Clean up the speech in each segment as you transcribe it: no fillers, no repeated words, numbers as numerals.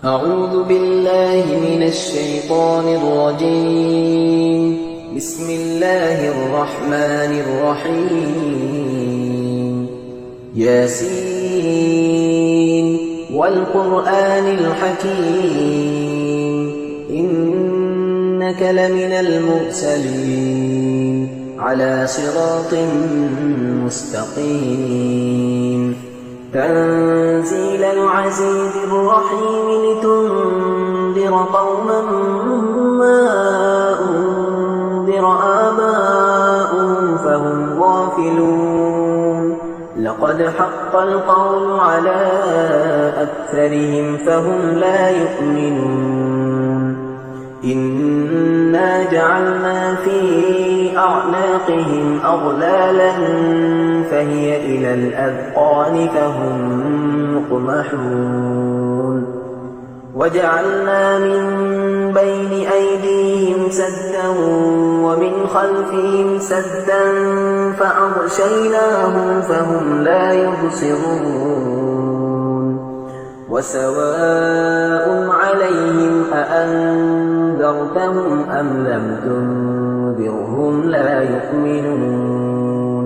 أعوذ بالله من الشيطان الرجيم. بسم الله الرحمن الرحيم. ياسين والقرآن الحكيم إنك لمن المرسلين على صراط مستقيم. تنزيل العزيز الرحيم لتنذر قوما ما أنذر آباؤهم فهم غافلون. لقد حق القول على أكثرهم فهم لا يؤمنون. إنا جعلنا في أعناقهم أغلالا فهي إلى الأذقان فهم مقمحون. وجعلنا من بين أيديهم سدا ومن خلفهم سدا فأغشيناهم فهم لا يبصرون. وسواء عليهم أأنذرتهم أم لم تنذرهم لا يؤمنون.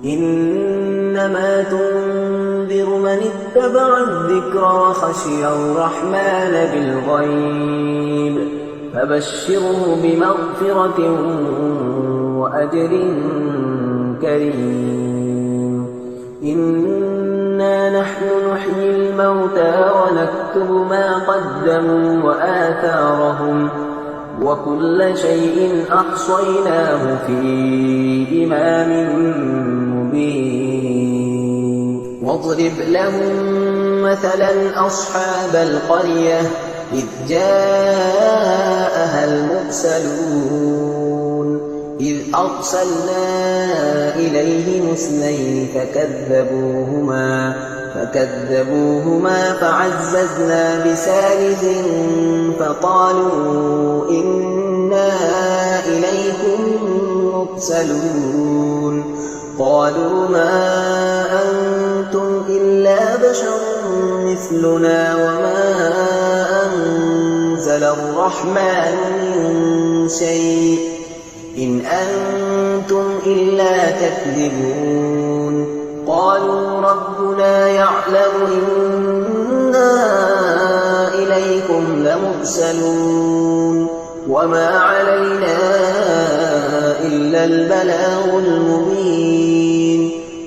إنما تنذر من اتبع الذكر وخشي الرحمن بالغيب فبشره بمغفرة وأجر كريم. إنا نحن نحيي الموتى ونكتب ما قدموا وآثارهم وكل شيء أحصيناه في إمام مبين. واضرب لهم مثلا أصحاب القرية إذ جاءها المرسلون إذ أرسلنا إليهم اثنين فكذبوهما فعززنا بثالث فقالوا إنا إليكم مرسلون. قالوا ما أنتم إلا بشر مثلنا وما أنزل الرحمن من شيء إن أنتم إلا تكذبون. قالوا ربنا يعلم إنا إليكم لمرسلون وما علينا إلا البلاغ المبين.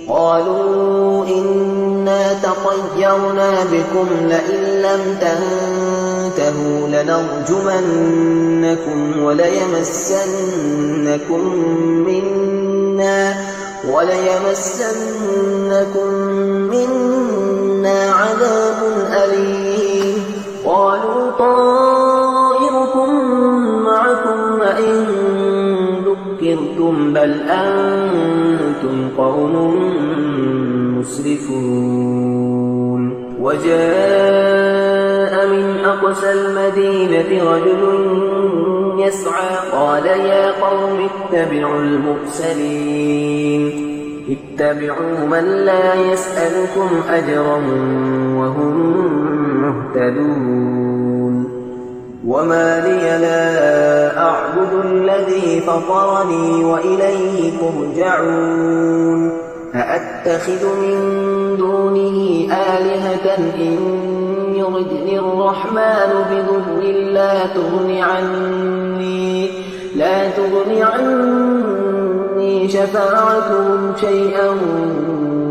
قالوا إنا تطيرنا بكم لئن لم تنتهوا لنرجمنكم وليمسنكم منا عذاب أليم. قالوا طائركم معكم وإن ذكرتم بل أنتم قوم مسرفون. وجاء من أقصى المدينة رجل يسعى قال يا قوم اتبعوا المرسلين اتبعوا من لا يسألكم أجرا وهم مهتدون. وما لي لا أعبد الذي فطرني وإليه ترجعون. أأتخذ من دونه آلهة إن يردني الرحمن بضر لا تغن عني شفاعتهم شيئا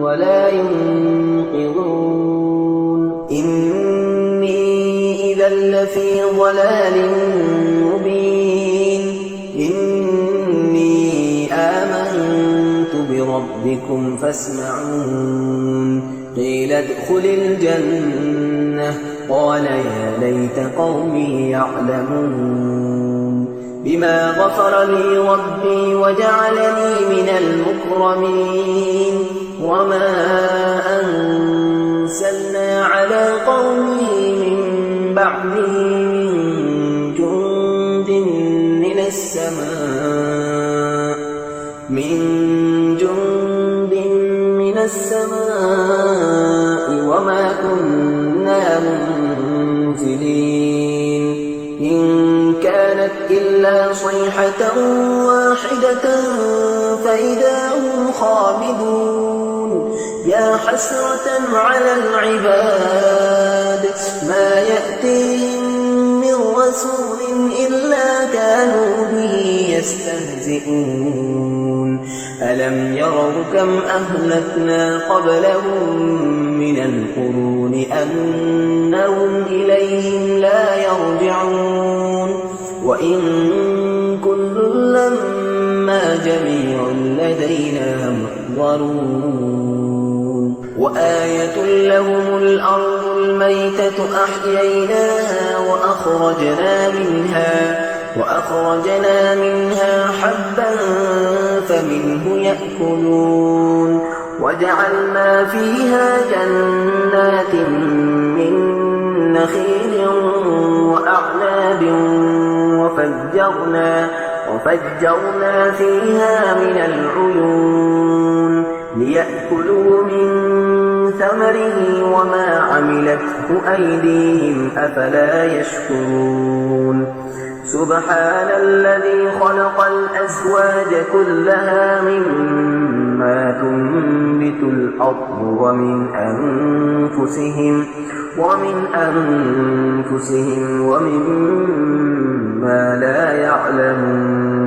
ولا ينقذون. إني إذا لفي ضلال مبين. إني آمنت بربكم فاسمعون. قيل ادخل الجنة قال يا ليت قومي يعلمون. بما غفر لي ربي وجعلني من المكرمين. وما أنزلنا على قومه من بعده من جند من السماء وما كنا منزلين. إلا صيحة واحدة فإذا هم خامدون يا حسرة على العباد ما يأتيهم من رسول إلا كانوا به يستهزئون ألم يروا كم أهلكنا قبلهم من القرون أنهم إليهم لا يرجعون وإن كل لما جميع لدينا محضرون وآية لهم الأرض الميتة أحييناها وأخرجنا منها حبا فمنه يأكلون وجعلنا فيها جنات من نخيل وأعناب وفجرنا فيها من العيون ليأكلوا من ثمره وما عملته أيديهم أفلا يشكرون سبحان الذي خلق الأزواج كلها مما تنبت الأرض ومن أنفسهم ومما لا يعلمون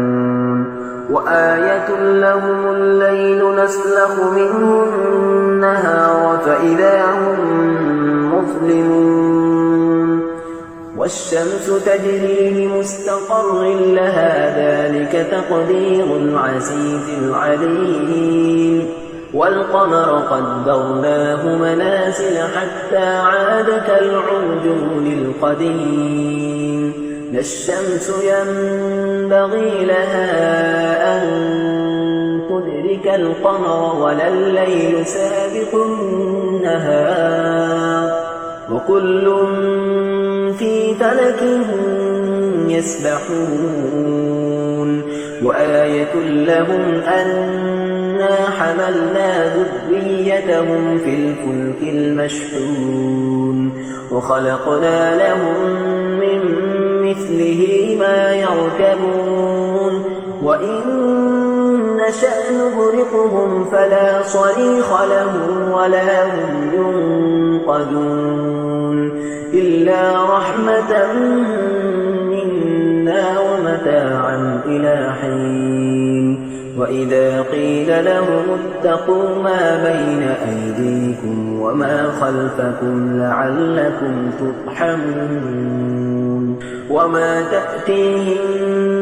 وآية لهم الليل نسلخ منه النهار فإذا هم مظلمون والشمس تجري لمستقر لها ذلك تقدير العزيز العليم والقمر قدرناه منازل حتى عاد كالعرجون القديم لا الشمس ينبغي لها أن تدرك القمر ولا الليل سابق النهار وكل في فلك يسبحون وآية لهم أنا حملنا ذريتهم في الفلك المشحون وخلقنا لهم من مثله ما يركبون وإن نشأ نغرقهم فلا صريخ لهم ولا هم ينقذون إلا رحمة منا ومتاعا إلى حين وإذا قيل لهم اتقوا ما بين أيديكم وما خلفكم لعلكم ترحمون وما تأتيهم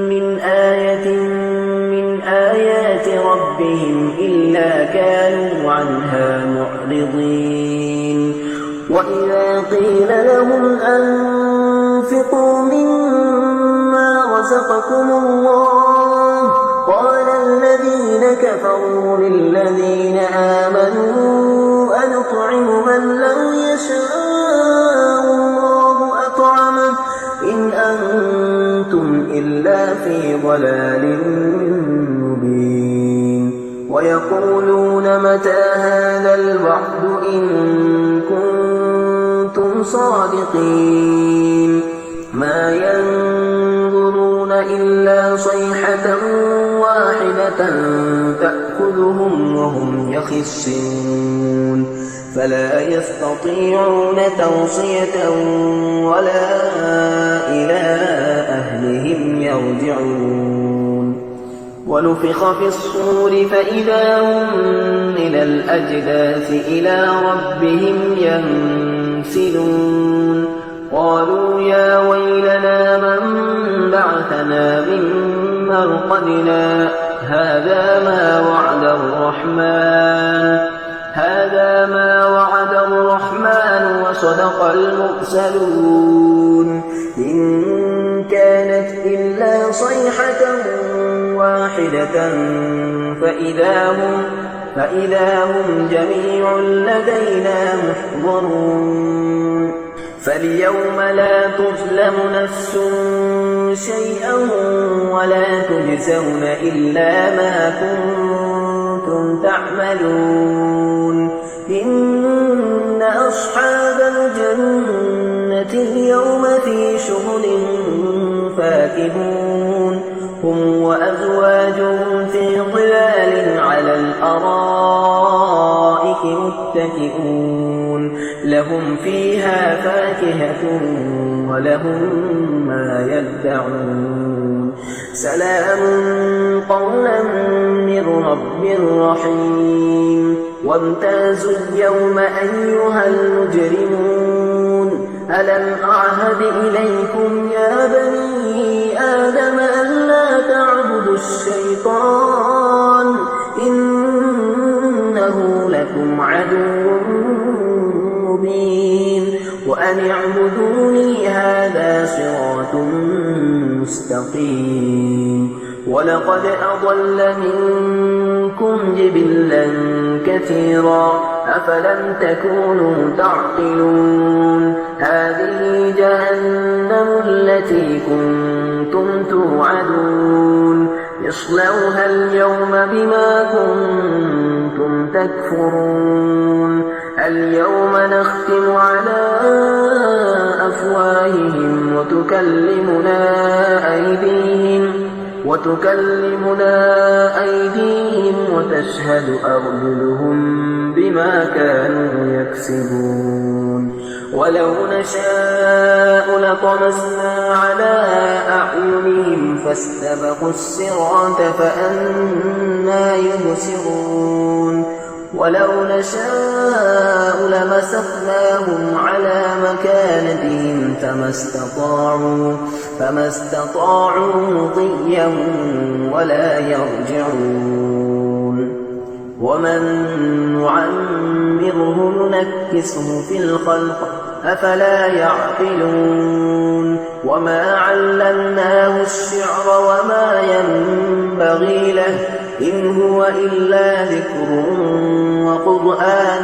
من آية من آيات ربهم إلا كانوا عنها معرضين وإذا قيل لهم أنفقوا مما رزقكم الله قال الذين كفروا للذين آمنوا أنطعم من لو يشاء الله أطعمه إن أنتم إلا في ضلال مبين ويقولون متى هذا الوعد إن كنتم صادقين ما ينظرون إلا صيحة واحدة تأخذهم وهم يخصمون فلا يستطيعون توصية ولا إلى أهلهم يرجعون ونفخ في الصور فإذا هم من الأجداث إلى ربهم ينسلون قالوا يا ويلنا من بعثنا من مرقدنا هذا ما وعد الرحمن وصدق المرسلون إن كانت إلا صيحة واحدة فإذا هم جميع لدينا محضرون فاليوم لا تظلم نفس شيئا ولا تجزون إلا ما كنتم تعملون إن أصحاب الجنة اليوم في شغل فاكهون هم وأزواجهم في ظلال على الأرائك متكئون لهم فيها فاكهة ولهم ما يدعون سلام قولا من رب رحيم وامتازوا اليوم أيها المجرمون ألم أعهد إليكم يا بني آدم ألا تعبدوا الشيطان إنه لكم عدو مبين وأن اعبدوني هذا صراط مستقيم ولقد أضل منكم جبلا كثيرا أفلم تكونوا تعقلون هذه جهنم التي كنتم توعدون اصلوها اليوم بما كنتم تكفرون اليوم نختم على أفواههم وتكلمنا أيديهم وتشهد أرجلهم بما كانوا يكسبون ولو نشاء لطمسنا على أعينهم فاستبقوا الصراط فأنى يبصرون ولو نشاء لمسخناهم على مكانتهم فما استطاعوا مضيا ولا يرجعون ومن نعمره ننكسه في الخلق أفلا يعقلون وما علمناه الشعر وما ينبغي له إن هو إلا ذكر وقرآن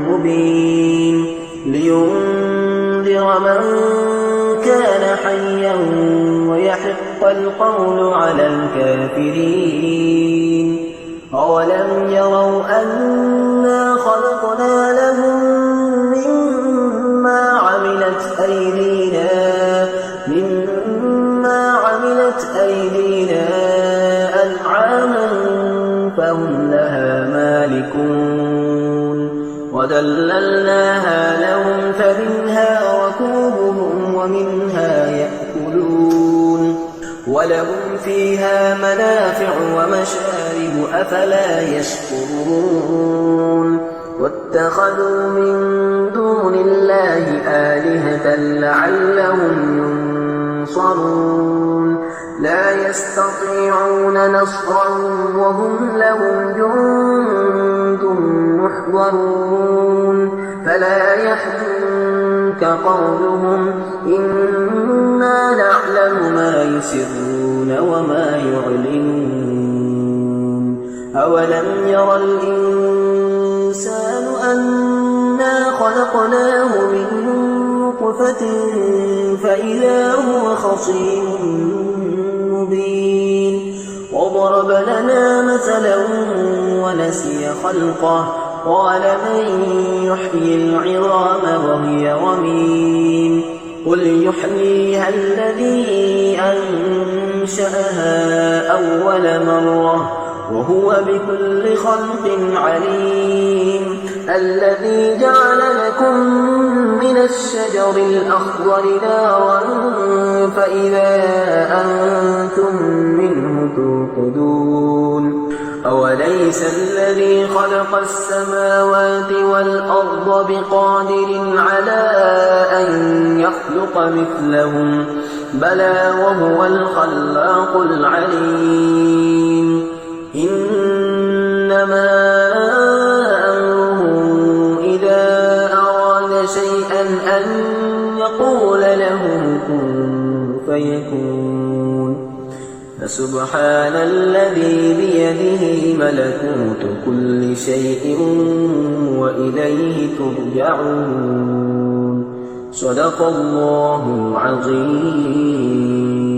مبين لينذر من كان حيا ويحق القول على الكافرين أولم يروا أنا خلقنا لهم مما عملت أيدينا أنعاما فهم لها مالكون وذللناها لهم فمنها ركوبهم ومنها يأكلون ولهم فيها منافع ومشارب أفلا يشكرون واتخذوا من دون الله آلهة لعلهم ينصرون لا يستطيعون نصرهم وهم لهم جند محضرون فلا يحزنك قولهم إنا نعلم ما يسرون وما يعلنون أولم ير الإنسان أنا خلقناه من نطفة فإذا هو خصيم مبين وضرب لنا مثلا ونسي خلقه قال من يحيي العظام وهي رميم قل يحييها الذي أنشأها أول مرة وهو بكل خلق عليم الذي جعل لكم من الشجر الأخضر نارا فإذا أنتم منه توقدون أوليس الذي خلق السماوات والأرض بقادر على أن يخلق مثلهم بلى وهو الخلاق العليم إنما أمره إذا أراد شيئا أن يقول له كن فيكون فسبحان الذي بيده ملكوت كل شيء وإليه ترجعون صدق الله العظيم.